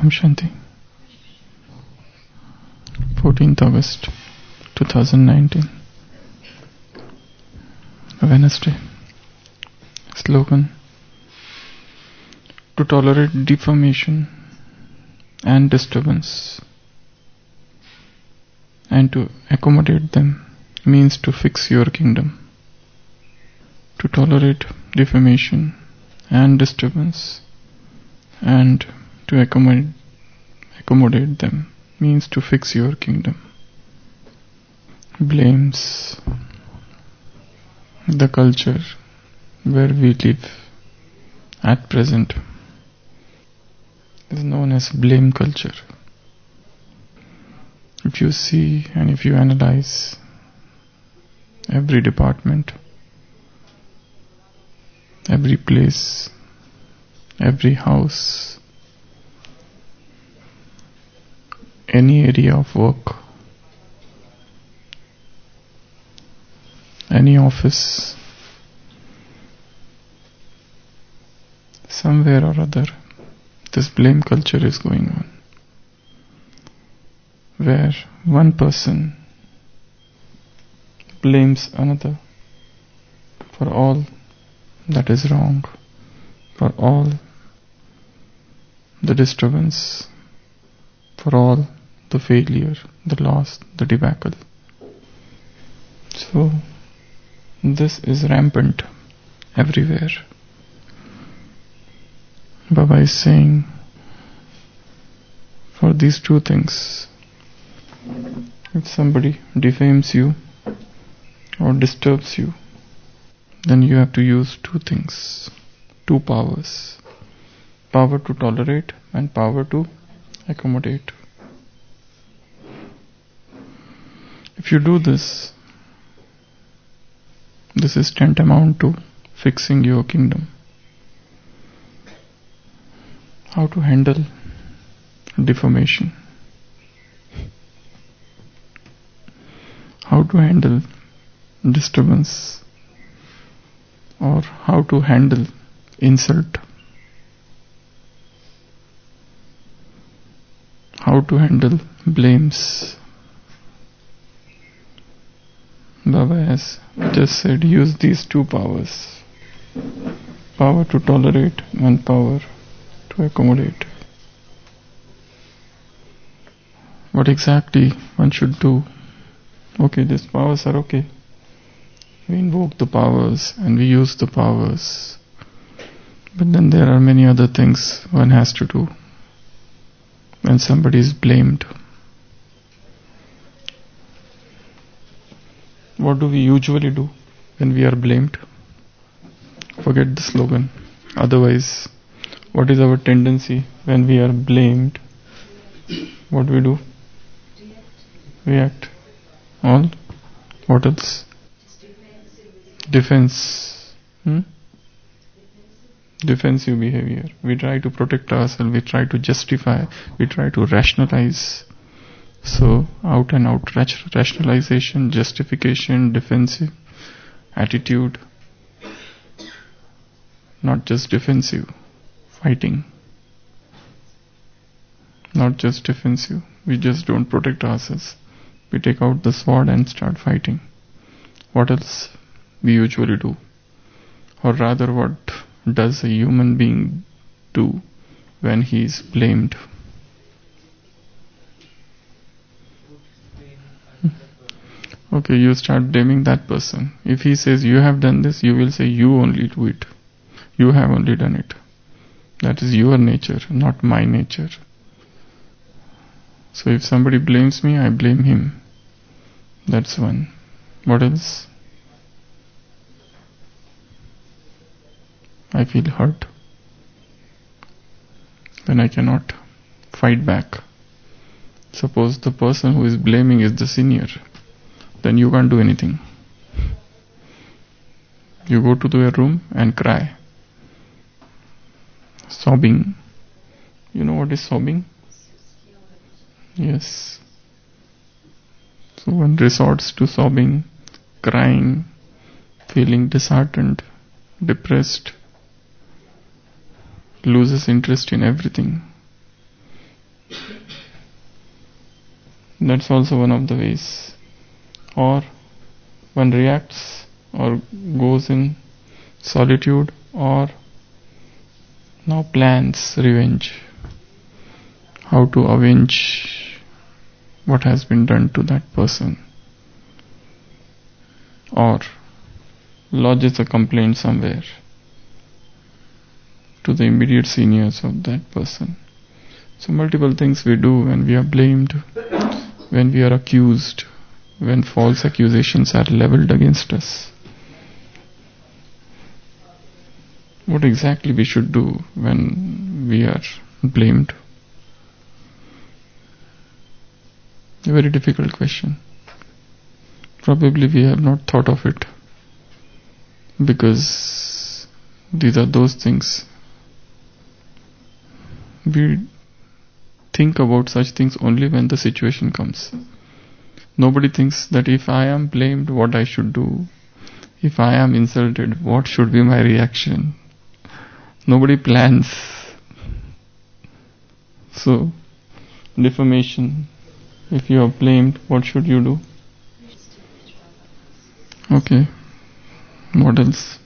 Om Shanti. 14th August 2019. Wednesday. Slogan: to tolerate deformation and disturbance and to accommodate them means to fix your kingdom. To tolerate deformation and disturbance and to accommodate them means to fix your kingdom. Blames. The culture where we live at present is known as blame culture. If you see and if you analyze every department, every place, every house, any area of work, any office, somewhere or other, this blame culture is going on, where one person blames another for all that is wrong, for all the disturbance, for all the failure, the loss, the debacle. So, this is rampant everywhere. Baba is saying, for these two things, if somebody defames you or disturbs you, then you have to use two things, two powers: power to tolerate and power to accommodate. If you do this, this is tantamount to fixing your kingdom. How to handle deformation? How to handle disturbance? Or how to handle insult? How to handle blames? Baba has just said, use these two powers: power to tolerate and power to accommodate. What exactly one should do? Okay, these powers are okay. We invoke the powers and we use the powers. But then there are many other things one has to do when somebody is blamed. What do we usually do when we are blamed? Forget the slogan. Otherwise, what is our tendency when we are blamed? What do we do? React. All? What else? Defense. Defensive behavior. We try to protect ourselves, we try to justify, we try to rationalize. So, out and out rationalization, justification, defensive attitude. Not just defensive, fighting. Not just defensive, we just don't protect ourselves. We take out the sword and start fighting. What else we usually do? Or rather, what does a human being do when he is blamed? Okay, you start blaming that person. If he says you have done this, you will say you only do it. You have only done it. That is your nature, not my nature. So if somebody blames me, I blame him. That's one. What else? I feel hurt when I cannot fight back. Suppose the person who is blaming is the senior, then you can't do anything. You go to their room and cry. Sobbing. You know what is sobbing? Yes. So one resorts to sobbing, crying, feeling disheartened, depressed, loses interest in everything. That's also one of the ways. Or one reacts or goes in solitude, or now plans revenge. How to avenge what has been done to that person. Or lodges a complaint somewhere to the immediate seniors of that person. So multiple things we do when we are blamed, when we are accused, when false accusations are leveled against us. What exactly we should do when we are blamed? A very difficult question. Probably we have not thought of it, because these are those things. We think about such things only when the situation comes. Nobody thinks that if I am blamed, what I should do. If I am insulted, what should be my reaction. Nobody plans. So, defamation. If you are blamed, what should you do? Okay. What else?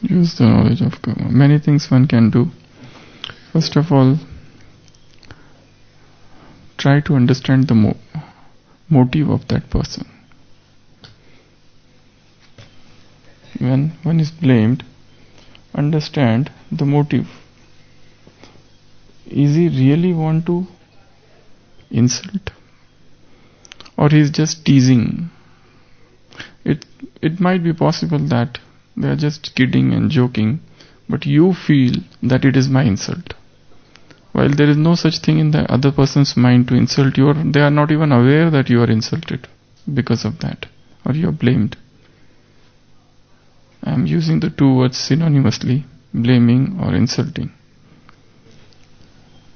Use the knowledge of karma. Many things one can do. First of all, try to understand the motive of that person. When one is blamed, understand the motive. Is he really want to insult? Or he is just teasing? It might be possible that they are just kidding and joking, but you feel that it is my insult. While there is no such thing in the other person's mind to insult you, or they are not even aware that you are insulted because of that, or you are blamed. I am using the two words synonymously, blaming or insulting.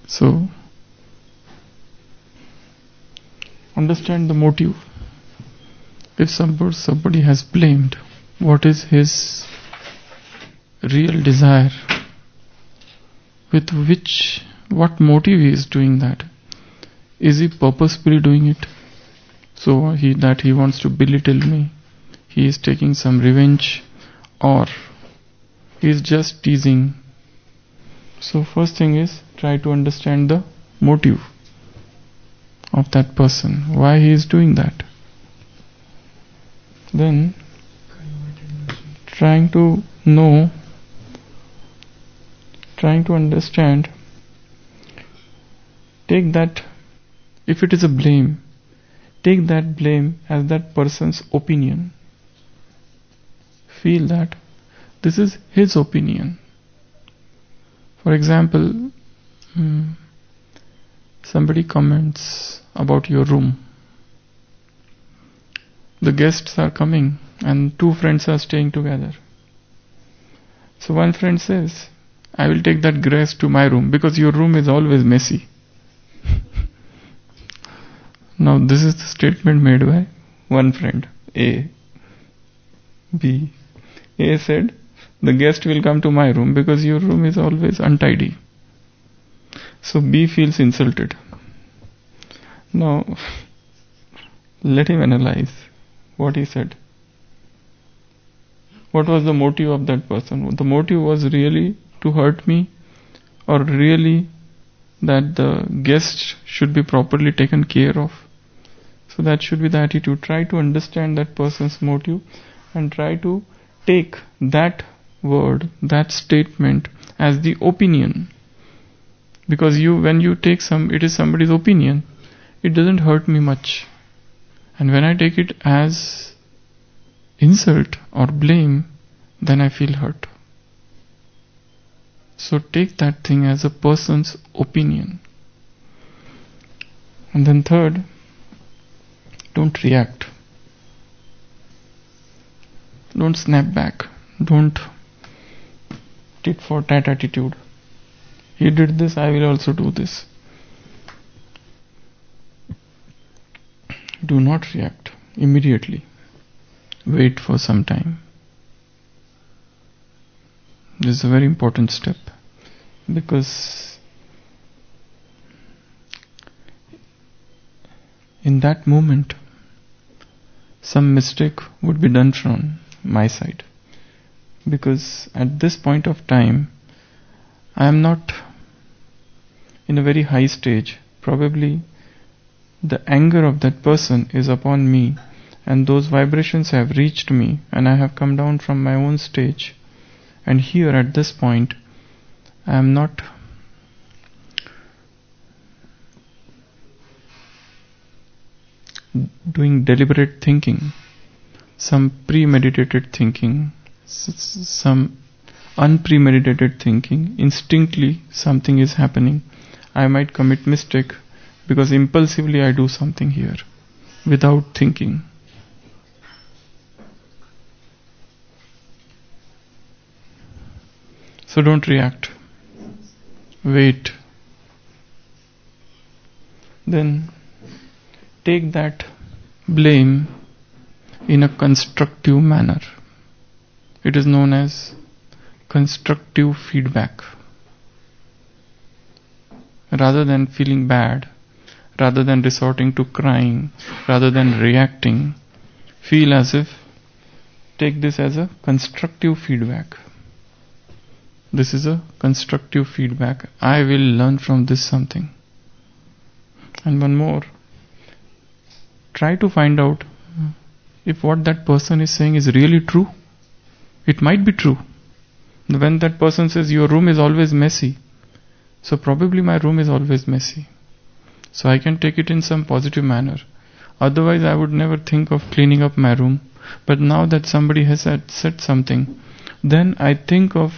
So, understand the motive. If somebody has blamed, what is his real desire? What motive he is doing that? Is he purposefully doing it? So he wants to belittle me, he is taking some revenge, or he is just teasing. So first thing is, try to understand the motive of that person, why he is doing that. Then trying to understand, take that, if it is a blame, take that blame as that person's opinion. Feel that this is his opinion. For example, somebody comments about your room. The guests are coming and two friends are staying together. So one friend says, I will take that guest to my room because your room is always messy. Now this is the statement made by one friend, A. B. A said, the guest will come to my room because your room is always untidy. So B feels insulted. Now, let him analyze what he said. What was the motive of that person? The motive was really to hurt me, or really that the guest should be properly taken care of. So that should be the attitude. Try to understand that person's motive and try to take that word, that statement as the opinion. Because when you take it is somebody's opinion, it doesn't hurt me much. And when I take it as insult or blame, then I feel hurt. So take that thing as a person's opinion. And then third, don't react. Don't snap back. Don't tit for tat attitude. He did this, I will also do this. Do not react immediately. Wait for some time. This is a very important step. because in that moment some mistake would be done from my side, because at this point of time I am not in a very high stage. Probably the anger of that person is upon me, and those vibrations have reached me, and I have come down from my own stage. And here at this point I am not doing deliberate thinking, some premeditated thinking, some unpremeditated thinking. Instinctively something is happening. I might commit mistake because impulsively I do something here without thinking. So don't react. Wait. Then take that blame in a constructive manner. It is known as constructive feedback. Rather than feeling bad, rather than resorting to crying, rather than reacting, feel as if, take this as a constructive feedback. This is a constructive feedback. I will learn from this something. And one more. Try to find out if what that person is saying is really true. It might be true. When that person says your room is always messy, so probably my room is always messy. So I can take it in some positive manner. Otherwise I would never think of cleaning up my room. But now that somebody has said something, then I think of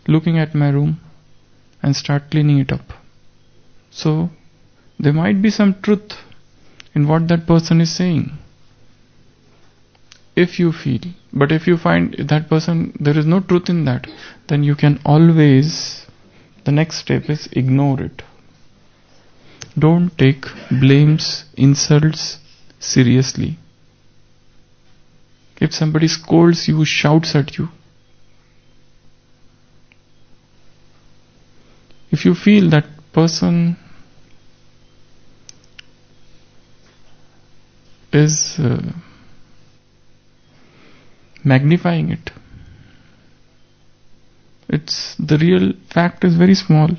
looking at my room and start cleaning it up. So there might be some truth in what that person is saying, if you feel. But if you find that person, there is no truth in that, then you can always, the next step is ignore it. Don't take blames, insults seriously. If somebody scolds you, shouts at you, if you feel that person is magnifying it, it's the real fact is very small,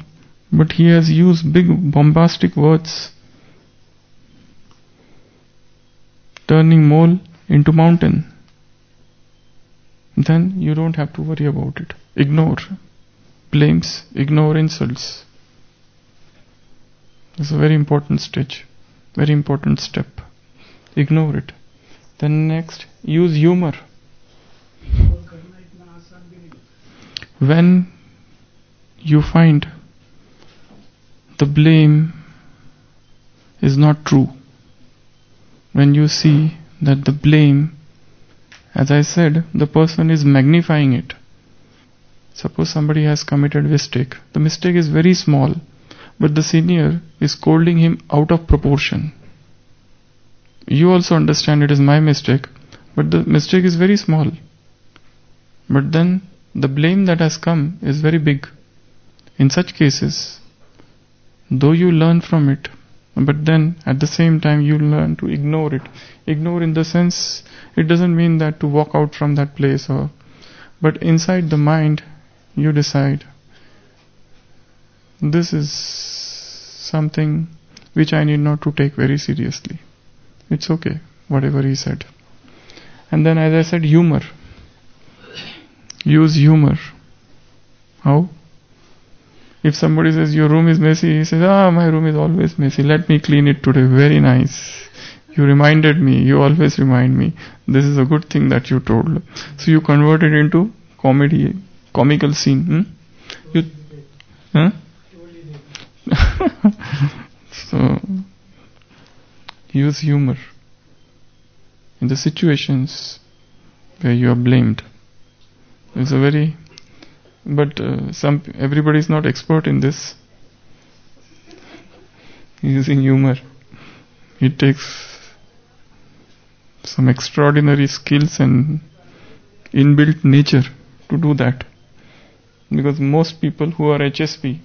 but he has used big bombastic words, turning mole into mountain, then you don't have to worry about it. Ignore blames, ignore insults. It's a very important stage, very important step. Ignore it. Then next, use humor. When you find the blame is not true, when you see that the blame, as I said, the person is magnifying it. Suppose somebody has committed mistake. The mistake is very small, but the senior is scolding him out of proportion. You also understand it is my mistake, but the mistake is very small. But then the blame that has come is very big. In such cases, though you learn from it, but then at the same time you learn to ignore it. Ignore in the sense, it doesn't mean that to walk out from that place, but inside the mind you decide, this is something which I need not to take very seriously. It's okay, whatever he said. And then, as I said, humor. Use humor. How? If somebody says your room is messy, he says, my room is always messy, let me clean it today. Very nice. You reminded me, you always remind me. This is a good thing that you told. So you convert it into comical scene. So use humor in the situations where you are blamed. It's a very, but everybody is not expert in this. Using humor, it takes some extraordinary skills and inbuilt nature to do that. Because most people who are HSP,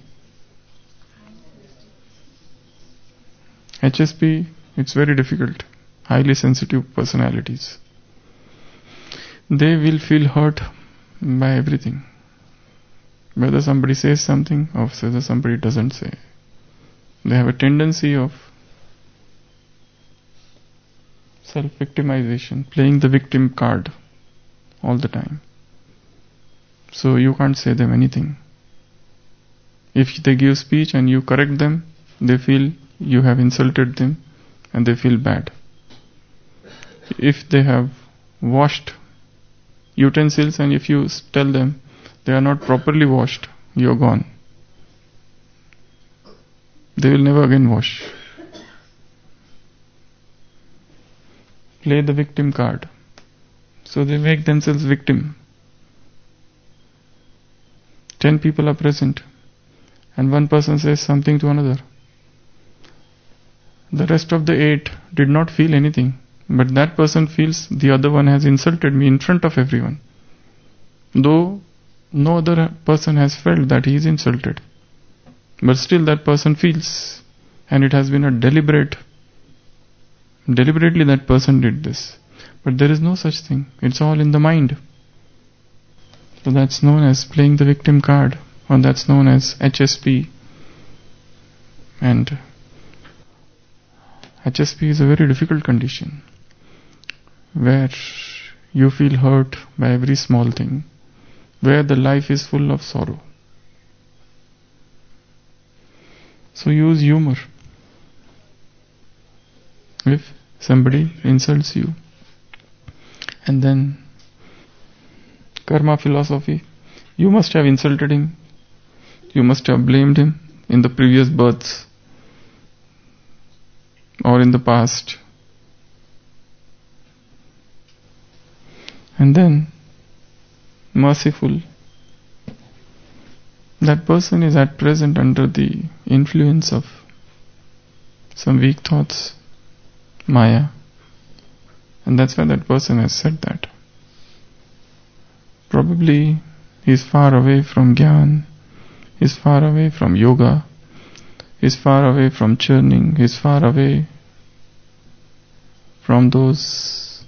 it's very difficult. Highly sensitive personalities. They will feel hurt by everything. Whether somebody says something or whether somebody doesn't say. They have a tendency of self-victimization, playing the victim card all the time. So you can't say them anything. If they give speech and you correct them, they feel you have insulted them and they feel bad. If they have washed utensils and if you tell them they are not properly washed, you are gone. They will never again wash. Play the victim card. So they make themselves victim. 10 people are present and one person says something to another. The rest of the 8 did not feel anything, but that person feels the other one has insulted me in front of everyone. Though no other person has felt that he is insulted. But still that person feels, and it has been a deliberately that person did this. But there is no such thing. It's all in the mind. So that's known as playing the victim card, or that's known as HSP. And HSP is a very difficult condition, where you feel hurt by every small thing, where the life is full of sorrow. So use humor. If somebody insults you, and then karma philosophy, you must have insulted him, you must have blamed him in the previous births or in the past. And then, merciful, that person is at present under the influence of some weak thoughts, Maya, and that's why that person has said that. Probably he is far away from Gyan, he is far away from yoga, he is far away from churning, he is far away from those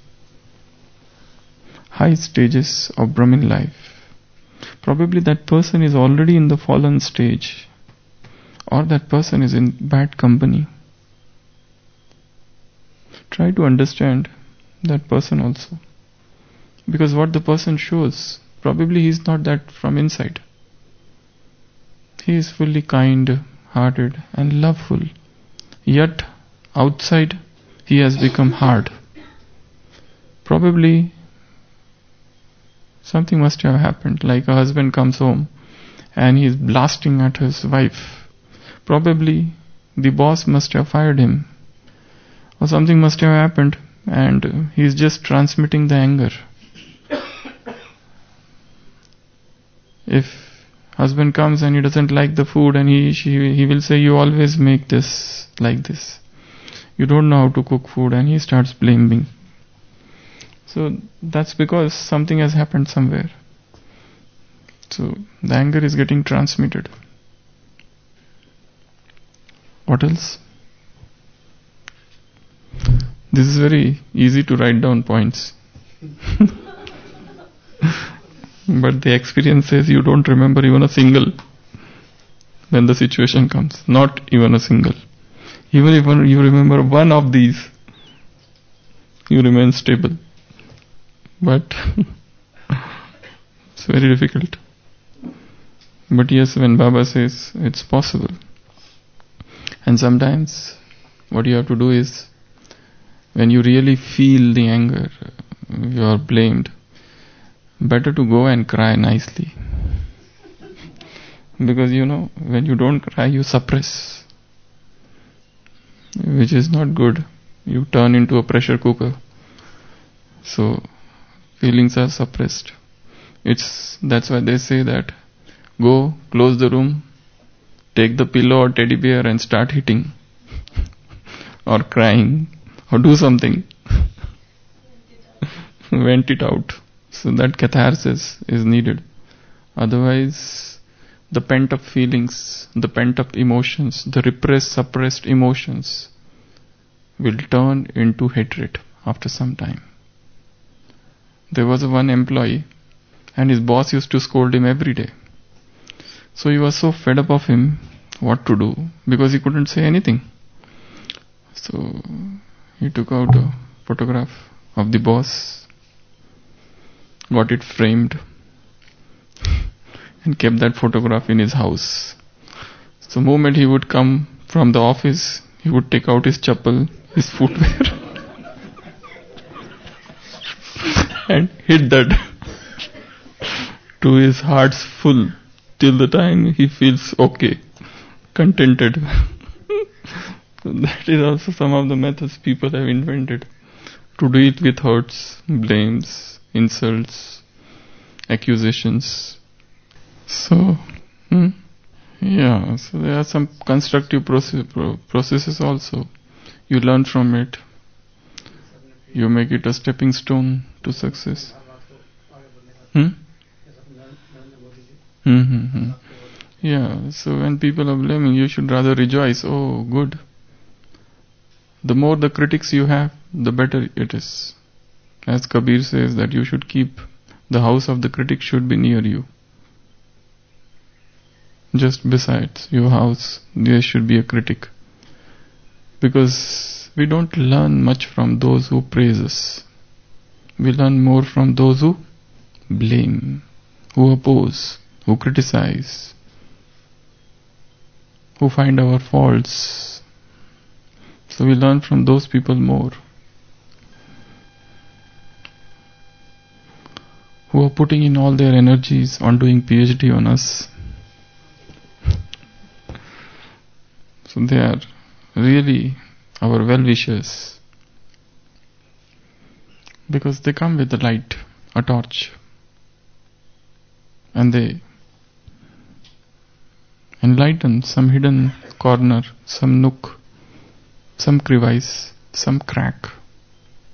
high stages of Brahmin life. Probably that person is already in the fallen stage, or that person is in bad company. Try to understand that person also. Because what the person shows, probably he is not that from inside. He is fully kind-hearted and loveful. Yet, outside, he has become hard. Probably, something must have happened, like a husband comes home and he is blasting at his wife. Probably, the boss must have fired him. Or something must have happened and he is just transmitting the anger. If husband comes and he doesn't like the food and he will say, you always make this like this. You don't know how to cook food, and he starts blaming. So that's because something has happened somewhere. So the anger is getting transmitted. What else? This is very easy to write down points. But the experience says you don't remember even a single when the situation comes. Not even a single. Even if you remember one of these, you remain stable. But it's very difficult. But yes, when Baba says it's possible. And sometimes what you have to do is, when you really feel the anger, you are blamed, better to go and cry nicely. Because when you don't cry, you suppress, which is not good. You turn into a pressure cooker. So feelings are suppressed. That's why they say that go, close the room, take the pillow or teddy bear and start hitting or crying or do something. Vent it out. So that catharsis is needed. Otherwise, the pent-up feelings, the pent-up emotions, the repressed, suppressed emotions will turn into hatred after some time. There was one employee and his boss used to scold him every day. So he was so fed up of him, what to do, because he couldn't say anything. So he took out a photograph of the boss, got it framed, and kept that photograph in his house. So the moment he would come from the office, he would take out his chappal, his footwear, and hit that to his heart's full till the time he feels okay, contented. So that is also some of the methods people have invented to deal with hurts, blames, insults, accusations. So, so there are some constructive processes also. You learn from it. You make it a stepping stone to success. Yeah, so when people are blaming, you should rather rejoice. Oh, good. The more the critics you have, the better it is. As Kabir says that you should keep the house of the critic should be near you. Just besides your house, there should be a critic. Because we don't learn much from those who praise us. We learn more from those who blame, who oppose, who criticize, who find our faults. So we learn from those people more, who are putting in all their energies on doing PhD on us. So they are really our well-wishers, because they come with a light, a torch, and they enlighten some hidden corner, some nook, some crevice, some crack,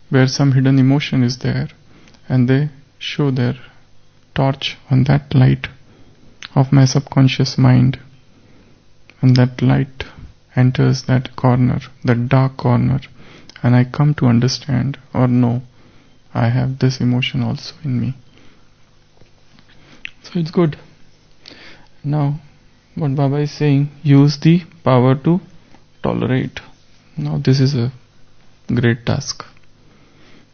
where some hidden emotion is there, and they show their torch on that light of my subconscious mind, and that light enters that corner, that dark corner, and I come to understand or know I have this emotion also in me. So it's good. Now, what Baba is saying, use the power to tolerate. Now this is a great task.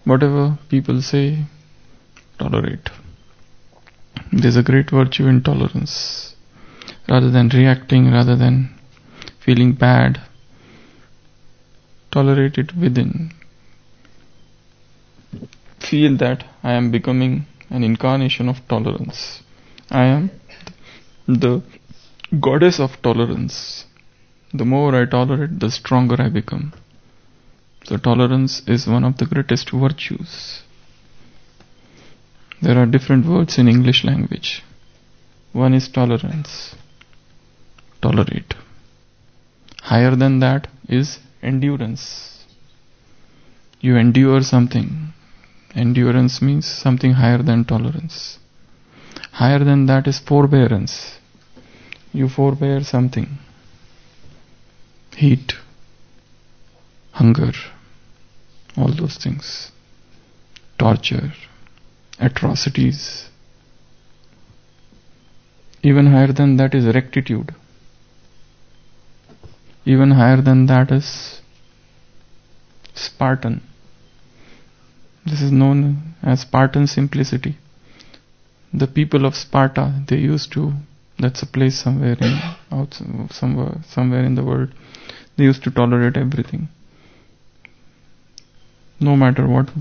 Whatever people say, tolerate. There's a great virtue in tolerance. Rather than reacting, rather than feeling bad, tolerate it within. Feel that I am becoming an incarnation of tolerance. I am the goddess of tolerance. The more I tolerate, the stronger I become. So tolerance is one of the greatest virtues. There are different words in English language. One is tolerance, tolerate. Higher than that is endurance. You endure something. Endurance means something higher than tolerance. Higher than that is forbearance. You forbear something. Heat, hunger, all those things. Torture, atrocities. Even higher than that is rectitude. Even higher than that is Spartan. This is known as Spartan simplicity. The people of Sparta, they used to, that's a place somewhere in the world, they used to tolerate everything. No matter what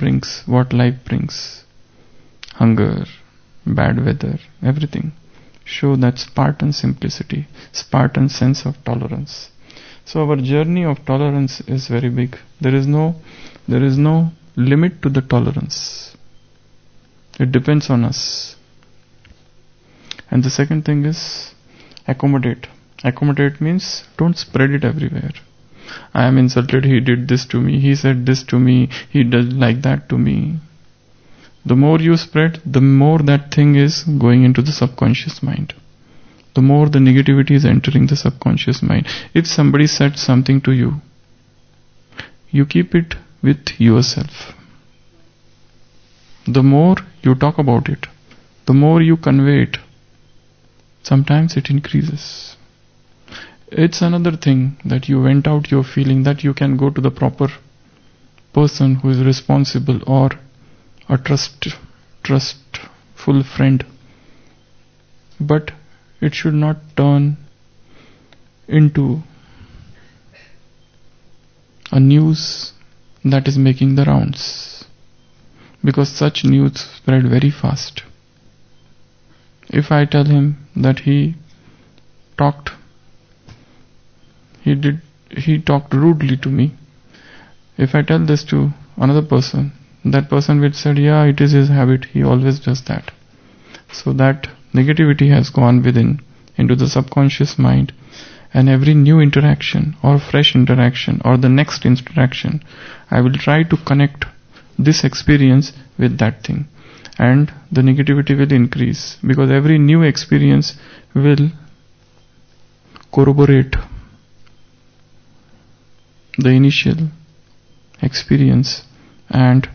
life brings, hunger, bad weather, everything. Show that Spartan simplicity, Spartan sense of tolerance. So our journey of tolerance is very big. There is no limit to the tolerance. It depends on us. And the second thing is accommodate. Accommodate means don't spread it everywhere. I am insulted, he did this to me, he said this to me, he does like that to me. The more you spread, the more that thing is going into the subconscious mind. The more the negativity is entering the subconscious mind. If somebody said something to you, you keep it with yourself. The more you talk about it, the more you convey it, sometimes it increases. It's another thing that you vent out your feeling, that you can go to the proper person who is responsible or a trustful friend. But it should not turn into a news that is making the rounds, because such news spread very fast. If I tell him that he talked rudely to me, if I tell this to another person, that person will say, yeah, it is his habit, he always does that. So that negativity has gone within into the subconscious mind, and every new interaction or fresh interaction or the next interaction, I will try to connect this experience with that thing, and the negativity will increase, because every new experience will corroborate the initial experience, and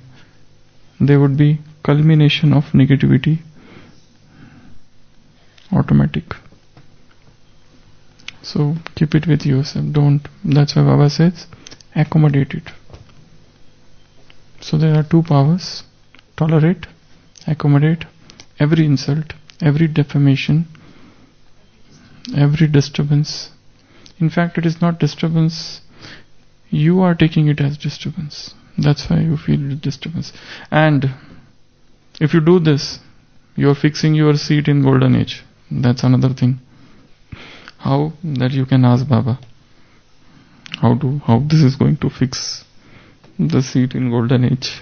there would be culmination of negativity automatic. So keep it with yourself. That's why Baba says, accommodate it. So there are two powers: tolerate, accommodate every insult, every defamation, every disturbance. In fact, it is not disturbance. You are taking it as disturbance. That's why you feel disturbance. And if you do this, you are fixing your seat in golden age. That's another thing. How? That you can ask Baba. How this is going to fix the seat in golden age.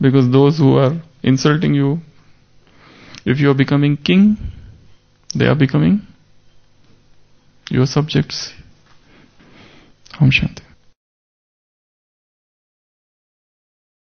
Because those who are insulting you, if you are becoming king, they are becoming your subjects. Om Shanti.